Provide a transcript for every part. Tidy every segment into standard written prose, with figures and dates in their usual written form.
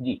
جی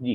جی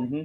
ہوں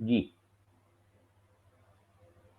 جی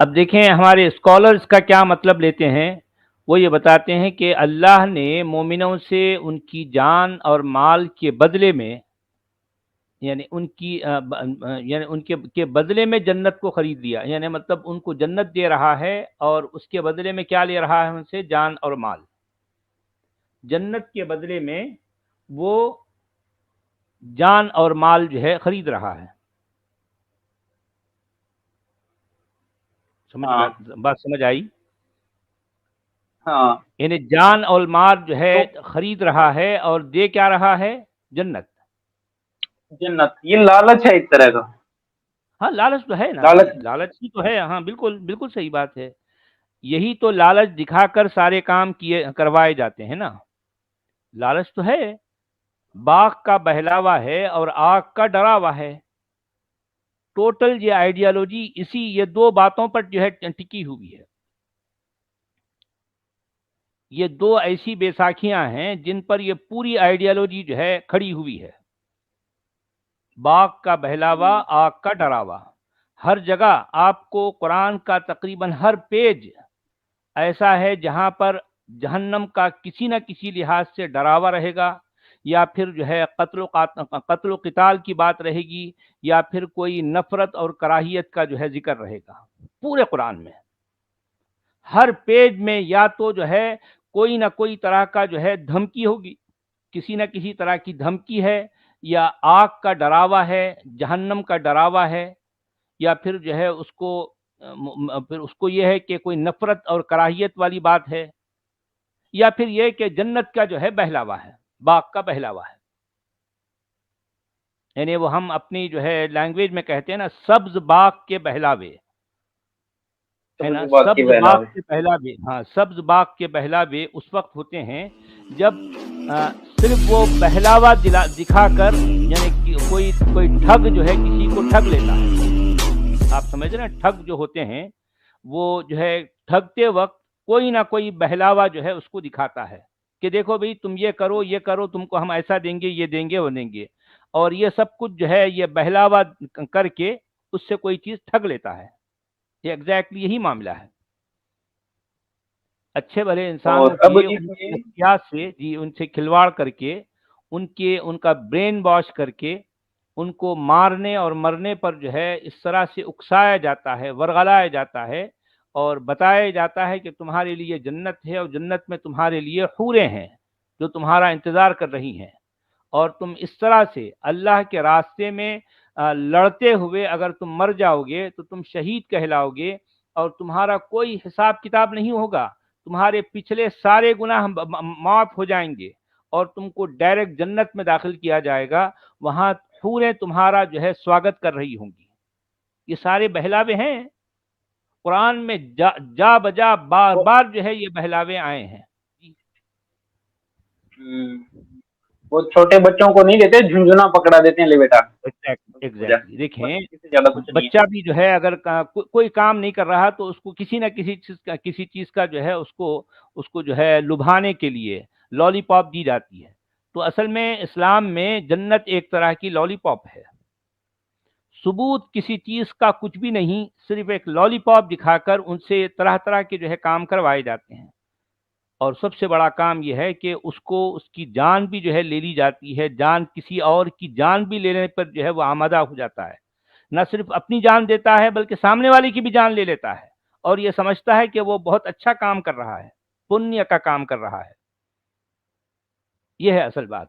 اب دیکھیں ہمارے اسکالرس کا کیا مطلب لیتے ہیں. وہ یہ بتاتے ہیں کہ اللہ نے مومنوں سے ان کی جان اور مال کے بدلے میں، یعنی یعنی ان کے بدلے میں جنت کو خرید لیا. یعنی مطلب ان کو جنت دے رہا ہے اور اس کے بدلے میں کیا لے رہا ہے ان سے؟ جان اور مال. جنت کے بدلے میں وہ جان اور مال جو ہے خرید رہا ہے. ہاں بات سمجھ آئی؟ ہاں، یعنی جان اور مال جو ہے تو خرید رہا ہے اور دے کیا رہا ہے؟ جنت. جنت یہ لالچ ہے ایک طرح کا، ہاں لالچ تو ہے نا، لالچ۔ لالچ ہی تو ہے. ہاں بالکل بالکل صحیح بات ہے. یہی تو لالچ دکھا کر سارے کام کروائے جاتے ہیں نا. لالچ تو ہے، باغ کا بہلاوا ہے اور آگ کا ڈراوا ہے. ٹوٹل یہ آئیڈیالوجی یہ دو باتوں پر جو ہے ٹکی ہوئی ہے. یہ دو ایسی بیساکھیاں ہیں جن پر یہ پوری آئیڈیالوجی جو ہے کھڑی ہوئی ہے. باغ کا بہلاوا، آگ کا ڈراوا. ہر جگہ آپ کو قرآن کا تقریباً ہر پیج ایسا ہے جہاں پر جہنم کا کسی نہ کسی لحاظ سے ڈراوا رہے گا، یا پھر جو ہے قتل و قتال کی بات رہے گی، یا پھر کوئی نفرت اور کراہیت کا جو ہے ذکر رہے گا. پورے قرآن میں ہر پیج میں یا تو جو ہے کوئی نہ کوئی طرح کا جو ہے دھمکی ہوگی، کسی نہ کسی طرح کی دھمکی ہے، یا آگ کا ڈراوا ہے، جہنم کا ڈراوا ہے، یا پھر جو ہے پھر اس کو یہ ہے کہ کوئی نفرت اور کراہیت والی بات ہے، یا پھر یہ کہ جنت کا جو ہے بہلاوا ہے، باغ کا بہلاوا ہے. یعنی وہ ہم اپنی جو ہے لینگویج میں کہتے ہیں نا، سبز باغ کے بہلاوے ہے نا. بات کی سبز باغ بہلاوے، کے بہلاوے، ہاں سبز باغ کے بہلاوے اس وقت ہوتے ہیں جب صرف وہ بہلاوا دکھا کر، یعنی کوئی ٹھگ جو ہے کسی کو ٹھگ لیتا ہے. آپ سمجھ رہے ہیں، ٹھگ جو ہوتے ہیں وہ جو ہے ٹھگتے وقت کوئی نہ کوئی بہلاوا جو ہے اس کو دکھاتا ہے کہ دیکھو بھئی تم یہ کرو، تم کو ہم ایسا دیں گے، یہ دیں گے، وہ دیں گے. اور یہ سب کچھ جو ہے یہ بہلاوا کر کے اس سے کوئی چیز ٹھگ لیتا ہے. یہ ایگزیکٹلی یہی معاملہ ہے. اچھے بھلے اور انسانوں اب کے ان کی اس نفسیات سے، ان سے کھلواڑ کر کے، ان کا برین واش کر کے ان کو مارنے اور مرنے پر جو ہے اس طرح سے اکسایا جاتا ہے، ورغلایا جاتا ہے، اور بتایا جاتا ہے کہ تمہارے لیے جنت ہے اور جنت میں تمہارے لیے حوریں ہیں جو تمہارا انتظار کر رہی ہیں. اور تم اس طرح سے اللہ کے راستے میں لڑتے ہوئے اگر تم مر جاؤ گے تو تم شہید کہلاؤ گے، اور تمہارا کوئی حساب کتاب نہیں ہوگا. تمہارے پچھلے سارے گناہ معاف ہو جائیں گے اور تم کو ڈائریکٹ جنت میں داخل کیا جائے گا. وہاں حوریں تمہارا جو ہے سواگت کر رہی ہوں گی. یہ سارے بہلاوے ہیں قرآن میں، جا بجا بار بار جو ہے یہ بہلاوے آئے ہیں. وہ چھوٹے بچوں کو نہیں دیتے، جھنجھنا پکڑا دیتے ہیں، لے بیٹا ہو جا، ایگزیکٹلی. بس دیکھیں اس سے زیادہ کچھ نہیں ہے۔ بچہ بھی جو ہے اگر کوئی کام نہیں کر رہا تو اس کو کسی نہ کسی چیز کا جو ہے اس کو جو ہے لبھانے کے لیے لالی پاپ دی جاتی ہے. تو اصل میں اسلام میں جنت ایک طرح کی لالی پاپ ہے. ثبوت کسی چیز کا کچھ بھی نہیں، صرف ایک لالی پاپ دکھا کر ان سے طرح طرح کے جو ہے کام کروائے جاتے ہیں. اور سب سے بڑا کام یہ ہے کہ اس کی جان بھی جو ہے لے لی جاتی ہے. جان کسی اور کی جان بھی لینے پر جو ہے وہ آمادہ ہو جاتا ہے. نہ صرف اپنی جان دیتا ہے بلکہ سامنے والے کی بھی جان لے لیتا ہے، اور یہ سمجھتا ہے کہ وہ بہت اچھا کام کر رہا ہے، پنیہ کا کام کر رہا ہے. یہ ہے اصل بات.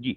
جی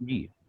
جی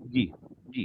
جی جی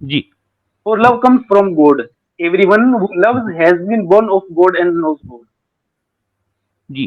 جی For love comes from God. Everyone who loves has been born of God and knows God. جی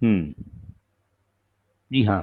ہوں جی ہاں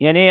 یعنی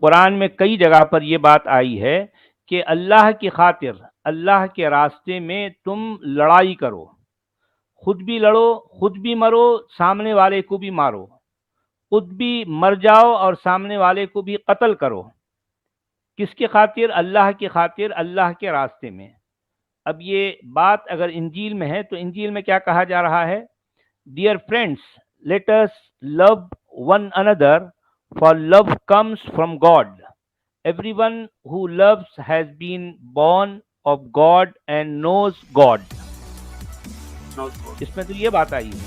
قرآن میں کئی جگہ پر یہ بات آئی ہے کہ اللہ کی خاطر اللہ کے راستے میں تم لڑائی کرو، خود بھی لڑو، خود بھی مرو، سامنے والے کو بھی مارو، خود بھی مر جاؤ اور سامنے والے کو بھی قتل کرو. کس کی خاطر؟ اللہ کی خاطر، اللہ کے راستے میں. اب یہ بات اگر انجیل میں ہے تو انجیل میں کیا کہا جا رہا ہے؟ Dear friends, let us love one another, for love comes from God. Everyone who loves has been born of God and knows God. اس میں تو یہ بات آئی ہے.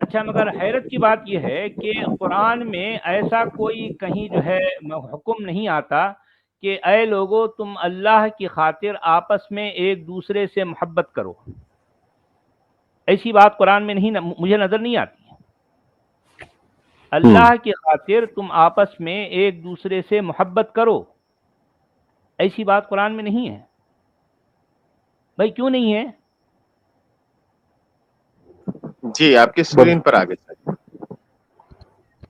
اچھا مگر حیرت کی بات یہ ہے کہ قرآن میں ایسا کوئی کہیں جو ہے حکم نہیں آتا کہ اے لوگو تم اللہ کی خاطر آپس میں ایک دوسرے سے محبت کرو. ایسی بات قرآن میں نہیں، مجھے نظر نہیں آتی. اللہ کی خاطر تم آپس میں ایک دوسرے سے محبت کرو، ایسی بات قرآن میں نہیں ہے. بھائی کیوں نہیں ہے؟ جی آپ کی اسکرین پر آگے سر.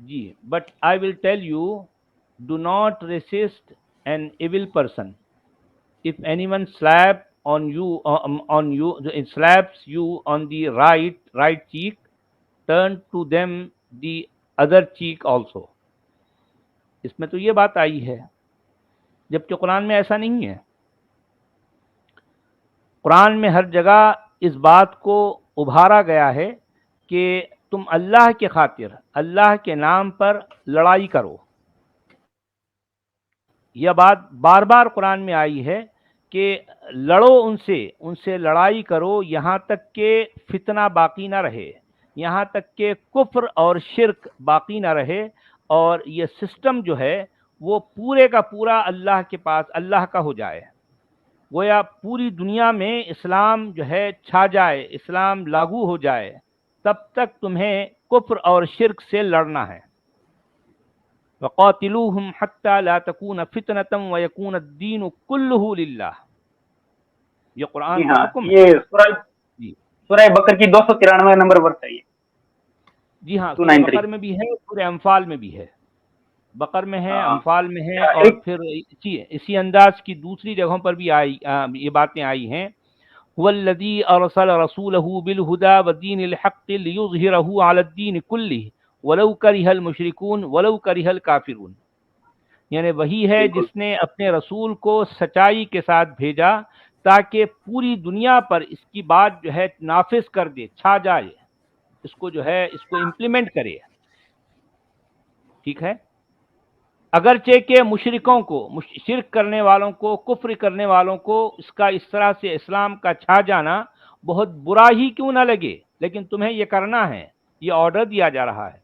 جی but I will tell you do not resist an evil person. if anyone on you slaps you on the right cheek, turn to them the other cheek also. اس میں تو یہ بات آئی ہے، جبکہ قرآن میں ایسا نہیں ہے. قرآن میں ہر جگہ اس بات کو ابھارا گیا ہے کہ تم اللہ کے خاطر اللہ کے نام پر لڑائی کرو. یہ بات بار بار قرآن میں آئی ہے کہ لڑو ان سے لڑائی کرو یہاں تک کہ فتنہ باقی نہ رہے، یہاں تک کہ کفر اور شرک باقی نہ رہے، اور یہ سسٹم جو ہے وہ پورے کا پورا اللہ کے پاس اللہ کا ہو جائے. گویا پوری دنیا میں اسلام جو ہے چھا جائے، اسلام لاگو ہو جائے، تب تک تمہیں کفر اور شرک سے لڑنا ہے. وَقَاتِلُوهُمْ حَتَّى لَا تَكُونَ فِتْنَةً وَيَكُونَ الدِّينُ كُلُّهُ لِلَّهِ. یہ قرآن جی کا ہاں, حکم ہے. یہ جی سورہ بکر کی 293 نمبر ورس ہے. جی ہاں، سورہ 293. بقر میں بھی ہے، سورہ انفال میں بھی ہے. بقر میں ہے، ہاں انفال میں ہے، اچھا, اور ایک پھر اسی انداز کی دوسری جگہوں پر بھی یہ باتیں آئی ہیں. هو الذی ارسل رسولہ بالہدی ودین الحق لیظہرہ علی الدین کلہ ولو کرہ المشرکون ولو کرہ الکافرون. یعنی وہی ہے بالکل جس نے اپنے رسول کو سچائی کے ساتھ بھیجا تاکہ پوری دنیا پر اس کی بات جو ہے نافذ کر دے، چھا جائے، اس کو جو ہے اس کو امپلیمنٹ کرے. ٹھیک ہے، اگرچہ کہ مشرکوں کو، شرک کرنے والوں کو، کفر کرنے والوں کو اس کا اس طرح سے اسلام کا چھا جانا بہت برا ہی کیوں نہ لگے، لیکن تمہیں یہ کرنا ہے، یہ آرڈر دیا جا رہا ہے.